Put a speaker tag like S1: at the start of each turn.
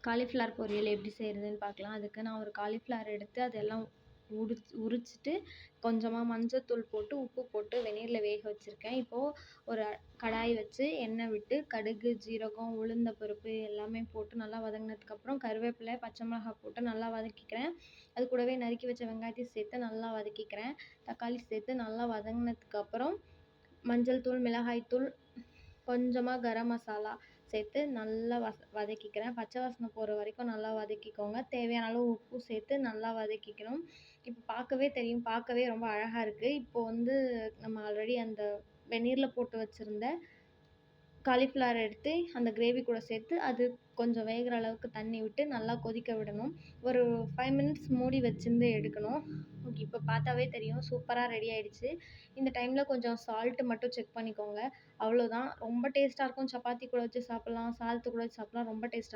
S1: Cauliflower பொரியல் எப்படி செய்கிறதுன்னு பார்க்கலாம். அதுக்கு நான் ஒரு காலிஃப்ளவர் எடுத்து அதெல்லாம் உரிச்சிட்டு கொஞ்சமாக மஞ்சத்தூள் போட்டு உப்பு போட்டு வெந்நீரில் வேக வச்சுருக்கேன். இப்போது ஒரு கடாய் வச்சு எண்ணெய் விட்டு கடுகு, ஜீரகம், உளுந்த பருப்பு எல்லாமே போட்டு நல்லா வதங்கினதுக்கப்புறம் கருவேப்பிலை, பச்சை மிளகாய் போட்டு நல்லா வதக்கிக்கிறேன். அது கூடவே நறுக்கி வச்ச வெங்காயத்தையும் சேர்த்து நல்லா வதக்கிக்கிறேன். தக்காளி சேர்த்து நல்லா வதங்கினதுக்கப்புறம் மஞ்சள் தூள், மிளகாய் தூள், கொஞ்சமாக கரம் மசாலா சேர்த்து நல்லா வதக்கிக்கிறேன். பச்சை வாசனை போகிற வரைக்கும் நல்லா வதக்கிக்கோங்க. தேவையான அளவு உப்பு சேர்த்து நல்லா வதக்கிக்கணும். இப்போ பார்க்கவே தெரியும், பார்க்கவே ரொம்ப அழகாக இருக்குது. இப்போது நம்ம ஆல்ரெடி அந்த வெந்நீரில் போட்டு வச்சுருந்த காலிஃப்ளவர் எடுத்து அந்த கிரேவி கூட சேர்த்து அது கொஞ்சம் வேகிற அளவுக்கு தண்ணி விட்டு நல்லா கொதிக்க விடணும். ஒரு 5 மினிட்ஸ் மூடி வச்சிருந்து எடுக்கணும். இப்போ பார்த்தாவே தெரியும் சூப்பராக ரெடி ஆயிடுச்சு. இந்த டைமில் கொஞ்சம் சால்ட்டு மட்டும் செக் பண்ணிக்கோங்க. அவ்வளோதான். ரொம்ப டேஸ்ட்டாக இருக்கும். சப்பாத்தி கூட வச்சு சாப்பிட்லாம், சாதத்து கூட வச்சு சாப்பிட்லாம். ரொம்ப டேஸ்ட்டாக இருக்கும்.